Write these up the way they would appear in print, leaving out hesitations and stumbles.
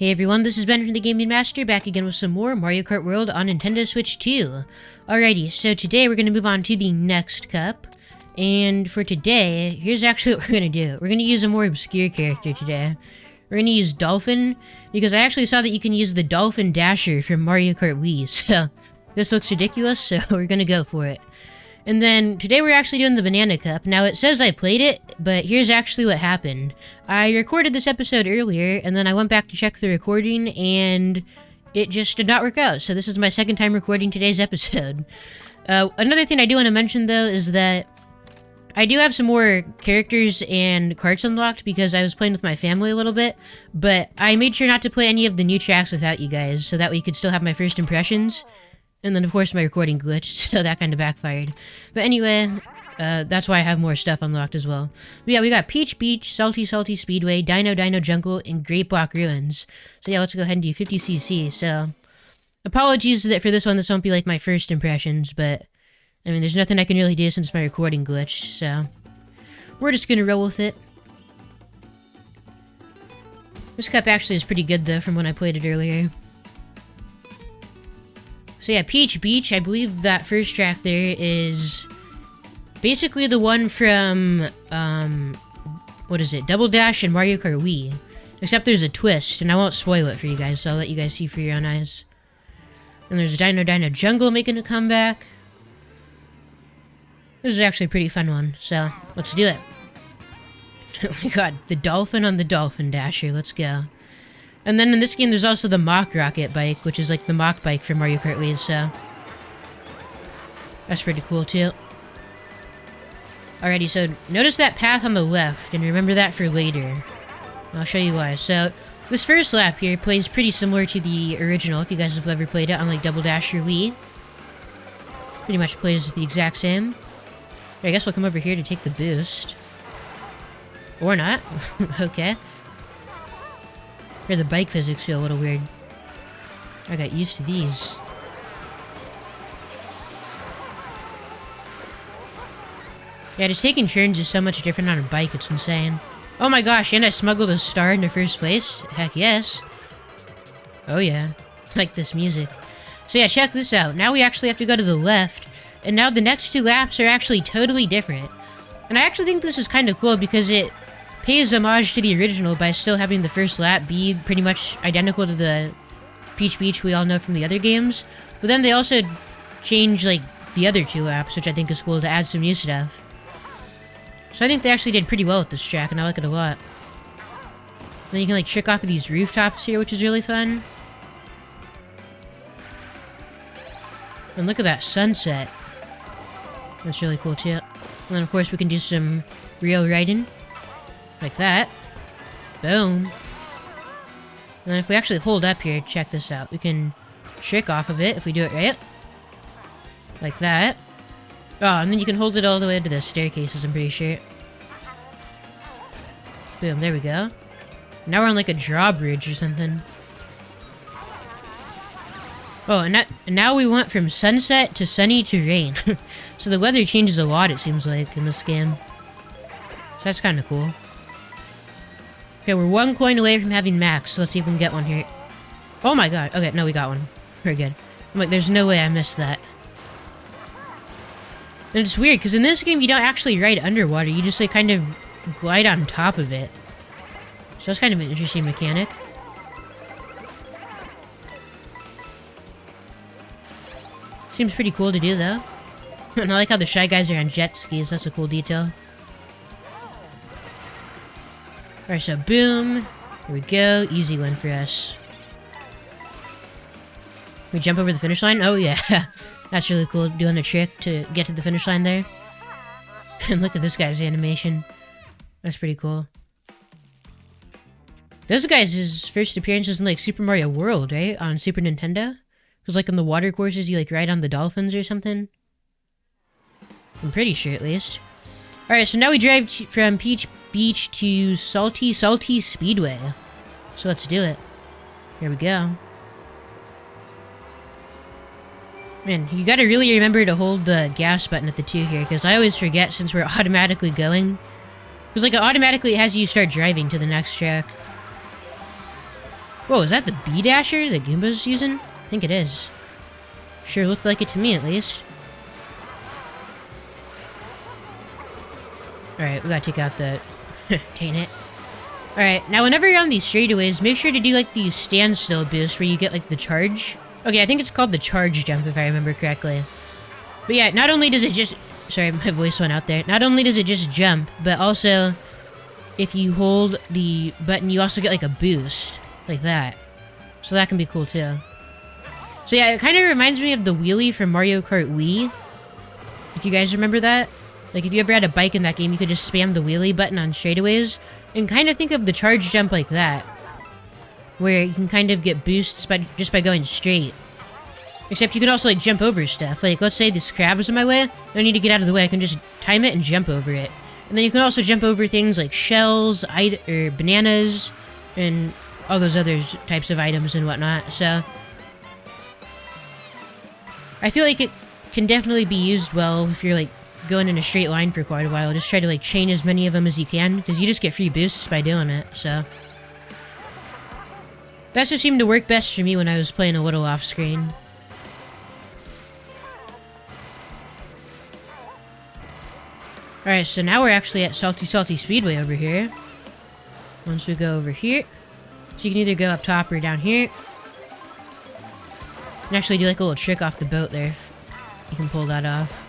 Hey everyone, this is Ben from the Gaming Master, back again with some more Mario Kart World on Nintendo Switch 2. Alrighty, so today we're going to move on to the next cup. And for today, here's actually what we're going to do. We're going to use a more obscure character today. We're going to use Dolphin, because I actually saw that you can use the Dolphin Dasher from Mario Kart Wii, so this looks ridiculous, so we're going to go for it. And then, today we're actually doing the Banana Cup. Now, it says I played it, but here's actually what happened. I recorded this episode earlier, and then I went back to check the recording, and it just did not work out. So this is my second time recording today's episode. Another thing I do want to mention, though, is that I do have some more characters and carts unlocked because I was playing with my family a little bit, but I made sure not to play any of the new tracks without you guys, so that way you could still have my first impressions. And then, of course, my recording glitched, so that kind of backfired. But anyway, that's why I have more stuff unlocked as well. But yeah, we got Peach Beach, Salty Salty Speedway, Dino Dino Jungle, and Great Block Ruins. So yeah, let's go ahead and do 50cc. So, apologies that for this one, this won't be like my first impressions, but I mean, there's nothing I can really do since my recording glitched, so we're just gonna roll with it. This cup actually is pretty good, though, from when I played it earlier. So yeah, Peach Beach, I believe that first track there is basically the one from, what is it, Double Dash and Mario Kart Wii. Except there's a twist, and I won't spoil it for you guys, so I'll let you guys see for your own eyes. And there's Dino Dino Jungle making a comeback. This is actually a pretty fun one, so let's do it. Oh my god, the Dolphin on the Dolphin Dasher, let's go. And then in this game, there's also the Mock Rocket Bike, which is like the mock bike from Mario Kart Wii, so that's pretty cool too. Alrighty, so notice that path on the left, and remember that for later. I'll show you why. So, this first lap here plays pretty similar to the original, if you guys have ever played it on like Double Dash or Wii. Pretty much plays the exact same. I guess we'll come over here to take the boost. Or not. Okay. Here, the bike physics feel a little weird. I got used to these. Yeah, just taking turns is so much different on a bike, it's insane. Oh my gosh, and I smuggled a star into first place? Heck yes. Oh yeah, like this music. So yeah, check this out. Now we actually have to go to the left, and now the next two laps are actually totally different. And I actually think this is kind of cool because it pays homage to the original by still having the first lap be pretty much identical to the Peach Beach we all know from the other games. But then they also change, like, the other two laps, which I think is cool to add some new stuff. So I think they actually did pretty well with this track, and I like it a lot. And then you can, like, trick off of these rooftops here, which is really fun. And look at that sunset. That's really cool, too. And then, of course, we can do some real riding. Like that. Boom. And if we actually hold up here, check this out. We can trick off of it if we do it right. Like that. Oh, and then you can hold it all the way to the staircases, I'm pretty sure. Boom, there we go. Now we're on like a drawbridge or something. Oh, and now we went from sunset to sunny to rain. So the weather changes a lot, it seems like, in this game. So that's kind of cool. Okay, we're one coin away from having max, so let's see if we can get one here. Oh my god. Okay, no, we got one. Very good. I'm like, there's no way I missed that. And it's weird, because in this game, you don't actually ride underwater. You just, like, kind of glide on top of it. So that's kind of an interesting mechanic. Seems pretty cool to do, though. And I like how the Shy Guys are on jet skis. That's a cool detail. Alright, so boom. Here we go. Easy win for us. We jump over the finish line? Oh, yeah. That's really cool. Doing a trick to get to the finish line there. And look at this guy's animation. That's pretty cool. This guy's his first appearance was in, like, Super Mario World, right? On Super Nintendo? Because, like, in the water courses, you, like, ride on the dolphins or something. I'm pretty sure, at least. Alright, so now we drive from Peach Beach to Salty Salty Speedway. So let's do it. Here we go. Man, you gotta really remember to hold the gas button at the 2 here, because I always forget since we're automatically going. Because, like, it automatically has you start driving to the next track. Whoa, is that the Bee Dasher that Goomba's using? I think it is. Sure looked like it to me, at least. Alright, we gotta take out the... Dang it. Alright, now whenever you're on these straightaways, make sure to do, like, these standstill boosts where you get, like, the charge. Okay, I think it's called the charge jump, if I remember correctly. But yeah, not only does it just... Sorry, my voice went out there. Not only does it just jump, but also... If you hold the button, you also get, like, a boost. Like that. So that can be cool, too. So yeah, it kind of reminds me of the wheelie from Mario Kart Wii. If you guys remember that. Like, if you ever had a bike in that game, you could just spam the wheelie button on straightaways. And kind of think of the charge jump like that. Where you can kind of get boosts just by going straight. Except you can also, like, jump over stuff. Like, let's say this crab is in my way. I don't need to get out of the way. I can just time it and jump over it. And then you can also jump over things like shells, or bananas, and all those other types of items and whatnot. So, I feel like it can definitely be used well if you're, like, going in a straight line for quite a while. Just try to, like, chain as many of them as you can, because you just get free boosts by doing it, so. That's what seemed to work best for me when I was playing a little off-screen. Alright, so now we're actually at Salty Speedway over here. Once we go over here. So you can either go up top or down here. And actually do like a little trick off the boat there. You can pull that off.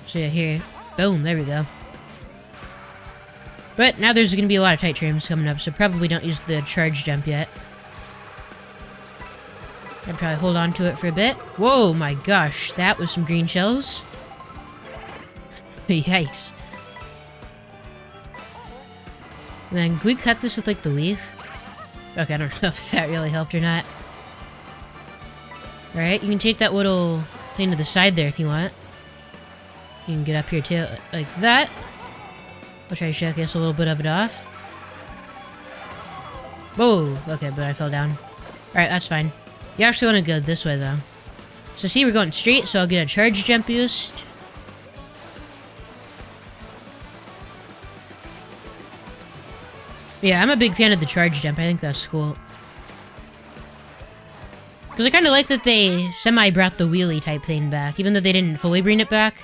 So yeah, here. Boom, there we go. But now there's going to be a lot of tight trims coming up, so probably don't use the charge jump yet. I'd probably hold on to it for a bit. Whoa, my gosh, that was some green shells. Yikes. And then, can we cut this with, like, the leaf? Okay, I don't know if that really helped or not. Alright, you can take that little thing to the side there if you want. You can get up here, too, like that. I'll try to showcase a little bit of it off. Whoa! Okay, but I fell down. Alright, that's fine. You actually want to go this way, though. So see, we're going straight, so I'll get a charge jump boost. Yeah, I'm a big fan of the charge jump. I think that's cool. Because I kind of like that they semi-brought the wheelie type thing back, even though they didn't fully bring it back.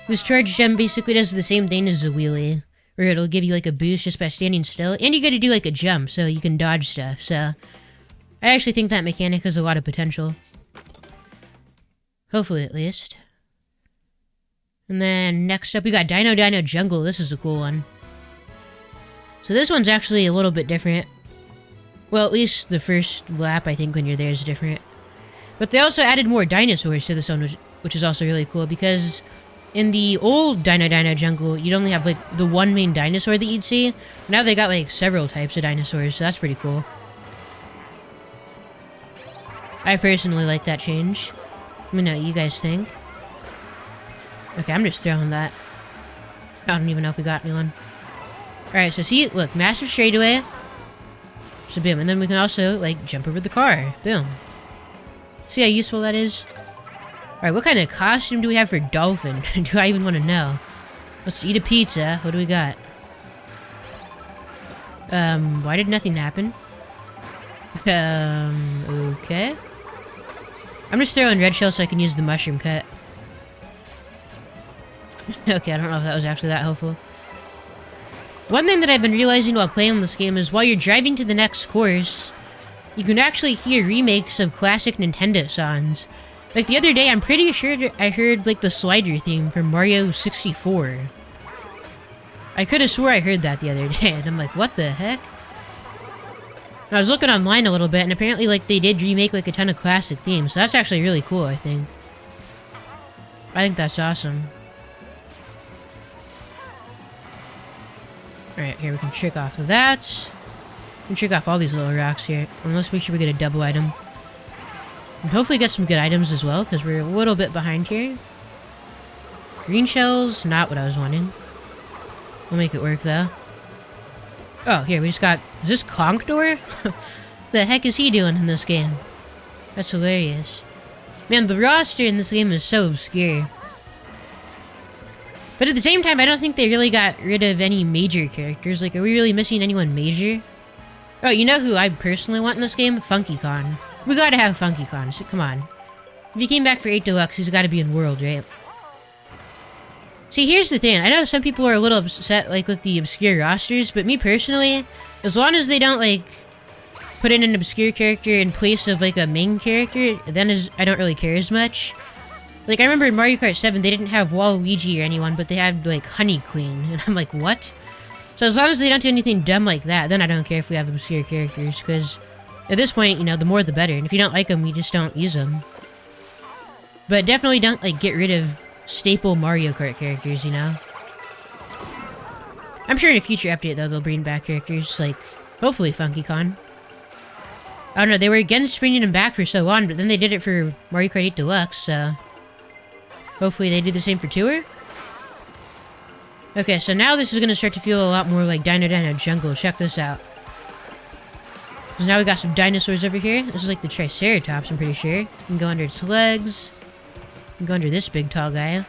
This charge jump basically does the same thing as a wheelie, where it'll give you like a boost just by standing still, and you gotta do like a jump, so you can dodge stuff, so... I actually think that mechanic has a lot of potential. Hopefully, at least. And then, next up, we got Dino Jungle. This is a cool one. So this one's actually a little bit different. Well, at least the first lap, I think, when you're there is different. But they also added more dinosaurs to this one, which is also really cool, because in the old Dino Jungle, you'd only have, like, the one main dinosaur that you'd see. Now they got, like, several types of dinosaurs, so that's pretty cool. I personally like that change. Let me know what you guys think. Okay, I'm just throwing that. I don't even know if we got anyone. Alright, so see, look, massive straightaway. So boom, and then we can also, like, jump over the car. Boom. See how useful that is? Alright, what kind of costume do we have for Dolphin? Do I even want to know? Let's eat a pizza. What do we got? Why did nothing happen? Okay. I'm just throwing red shell so I can use the mushroom cut. Okay, I don't know if that was actually that helpful. One thing that I've been realizing while playing this game is while you're driving to the next course, you can actually hear remakes of classic Nintendo songs. Like the other day, I'm pretty sure I heard like the slider theme from Mario 64. I could have swore I heard that the other day, and I'm like, what the heck? And I was looking online a little bit, and apparently like they did remake like a ton of classic themes, so that's actually really cool, I think. I think that's awesome. Alright, here we can trick off of that. We can trick off all these little rocks here. And let's make sure we get a double item. And hopefully get some good items as well, because we're a little bit behind here. Green shells, not what I was wanting. We'll make it work though. Oh, here, we just got... Is this Conkdor? What the heck is he doing in this game? That's hilarious. Man, the roster in this game is so obscure. But at the same time, I don't think they really got rid of any major characters. Like, are we really missing anyone major? Oh, you know who I personally want in this game? FunkyCon. We gotta have FunkyCon, so come on. If he came back for 8 Deluxe, he's gotta be in World, right? See, here's the thing. I know some people are a little upset, like, with the obscure rosters, but me personally, as long as they don't, like, put in an obscure character in place of, like, a main character, then I don't really care as much. Like, I remember in Mario Kart 7, they didn't have Waluigi or anyone, but they had, like, Honey Queen. And I'm like, what? So as long as they don't do anything dumb like that, then I don't care if we have obscure characters, because at this point, you know, the more the better. And if you don't like them, you just don't use them. But definitely don't, like, get rid of staple Mario Kart characters, you know? I'm sure in a future update, though, they'll bring back characters, like, hopefully FunkyCon. I don't know, they were against bringing them back for so long, but then they did it for Mario Kart 8 Deluxe, so hopefully they do the same for Tour. Okay, so now this is going to start to feel a lot more like Dino Jungle. Check this out. So now we got some dinosaurs over here. This is like the Triceratops, I'm pretty sure. You can go under its legs. You can go under this big tall guy. And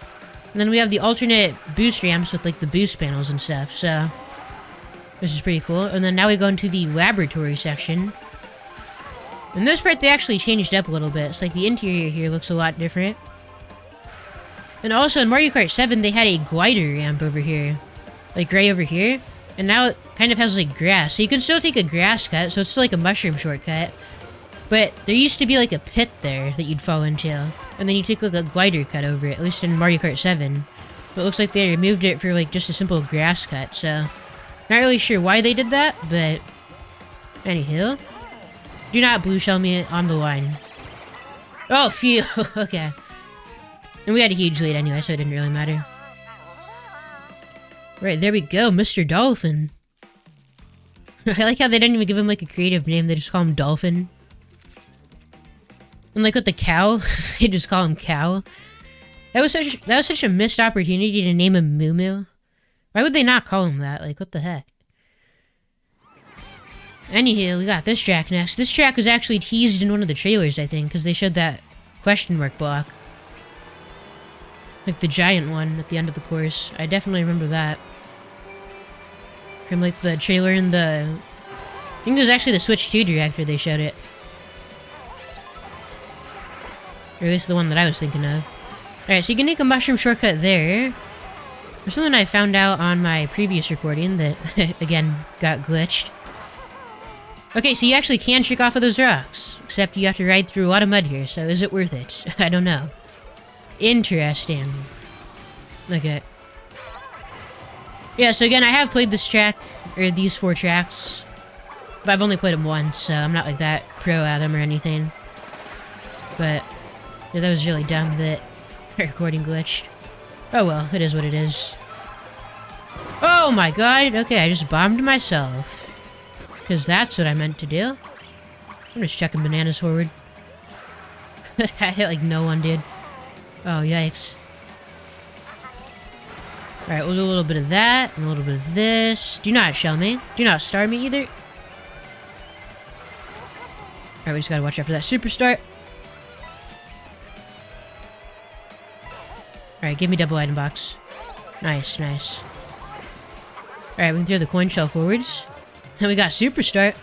then we have the alternate boost ramps with like the boost panels and stuff, so this is pretty cool. And then now we go into the laboratory section. In this part, they actually changed up a little bit. It's like the interior here looks a lot different. And also in Mario Kart 7, they had a glider ramp over here. Like right over here. And now it kind of has like grass. So you can still take a grass cut, so it's still like a mushroom shortcut. But there used to be like a pit there that you'd fall into. And then you take like a glider cut over it, at least in Mario Kart 7. But it looks like they removed it for like just a simple grass cut, so not really sure why they did that, but anywho. Do not blue shell me on the line. Oh, phew. Okay. And we had a huge lead anyway, so it didn't really matter. Right, there we go, Mr. Dolphin. I like how they didn't even give him like a creative name, they just call him Dolphin. And like with the cow, they just call him Cow. That was such a missed opportunity to name him Moo Moo. Why would they not call him that? Like, what the heck? Anywho, we got this track next. This track was actually teased in one of the trailers, I think, because they showed that question mark block. Like the giant one at the end of the course. I definitely remember that. From like the trailer in the... I think it was actually the Switch 2 director they showed it. Or at least the one that I was thinking of. Alright, so you can make a mushroom shortcut there. There's something I found out on my previous recording that, again, got glitched. Okay, so you actually can trick off of those rocks. Except you have to ride through a lot of mud here, so is it worth it? I don't know. Interesting. Okay. Yeah, so again, I have played this track, or these 4 tracks. But I've only played them once, so I'm not like that pro at them or anything. But, yeah, that was really dumb that my recording glitched. Oh well, it is what it is. Oh my god, okay, I just bombed myself. Because that's what I meant to do. I'm just checking bananas forward. I hit like no one did. Oh, yikes. Alright, we'll do a little bit of that, and a little bit of this. Do not shell me. Do not star me either. Alright, we just gotta watch out for that super start. Alright, give me double item box. Nice, nice. Alright, we can throw the coin shell forwards. Then we got super start.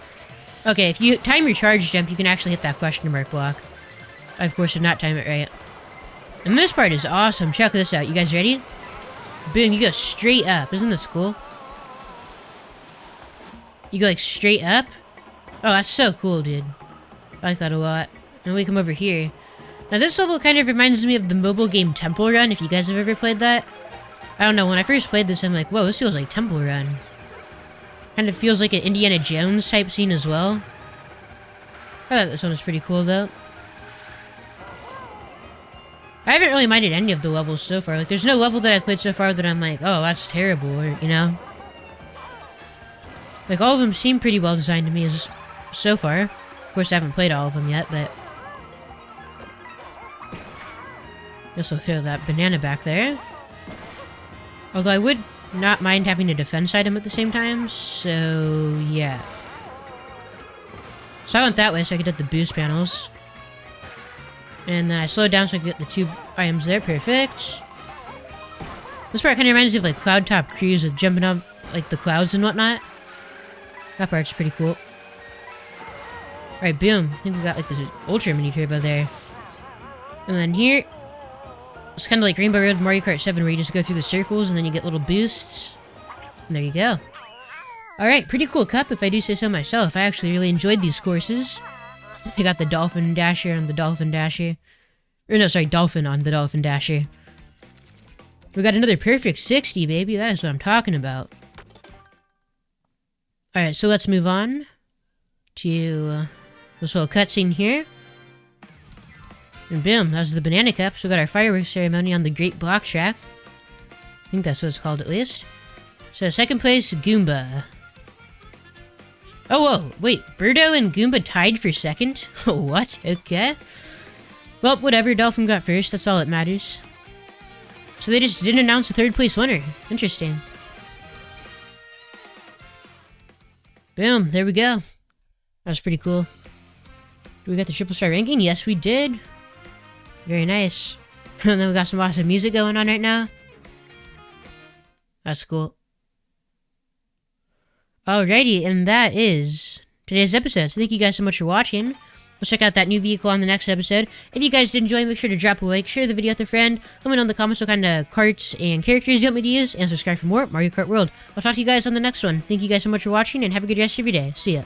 Okay, if you time your charge jump, you can actually hit that question mark block. I, of course, did not time it right. And this part is awesome. Check this out. You guys ready? Boom, you go straight up. Isn't this cool? You go, like, straight up? Oh, that's so cool, dude. I like that a lot. And we come over here. Now, this level kind of reminds me of the mobile game Temple Run, if you guys have ever played that. I don't know, when I first played this, I'm like, whoa, this feels like Temple Run. Kind of feels like an Indiana Jones type scene as well. I thought this one was pretty cool, though. I haven't really minded any of the levels so far. Like, there's no level that I've played so far that I'm like, oh, that's terrible, or, you know? Like, all of them seem pretty well designed to me so far. Of course, I haven't played all of them yet, but... Guess we'll throw that banana back there. Although I would not mind having a defense item at the same time, so yeah. So I went that way so I could hit the boost panels. And then I slowed down so I could get the 2 items there. Perfect. This part kind of reminds me of like Cloud Top Cruise with jumping up like the clouds and whatnot. That part's pretty cool. Alright, boom. I think we got like the ultra mini turbo there. And then here, it's kind of like Rainbow Road Mario Kart 7 where you just go through the circles and then you get little boosts. And there you go. Alright, pretty cool cup if I do say so myself. I actually really enjoyed these courses. I got the Dolphin Dasher on the Dolphin Dasher. Or no, sorry, Dolphin on the Dolphin Dasher. We got another perfect 60, baby. That is what I'm talking about. Alright, so let's move on to this little cutscene here. And boom, that was the Banana Cup. So we got our fireworks ceremony on the Great Block Track. I think that's what it's called at least. So second place, Goomba. Oh, whoa, wait, Birdo and Goomba tied for second? What? Okay. Well, whatever, Dolphin got first, that's all that matters. So they just didn't announce a third place winner. Interesting. Boom, there we go. That was pretty cool. Do we got the triple star ranking? Yes, we did. Very nice. And then we got some awesome music going on right now. That's cool. Alrighty, and that is today's episode. So thank you guys so much for watching. Let's check out that new vehicle on the next episode. If you guys did enjoy, make sure to drop a like, share the video with a friend, let me know in the comments what kind of carts and characters you want me to use, and subscribe for more Mario Kart World. I'll talk to you guys on the next one. Thank you guys so much for watching, and have a good rest of your day. See ya.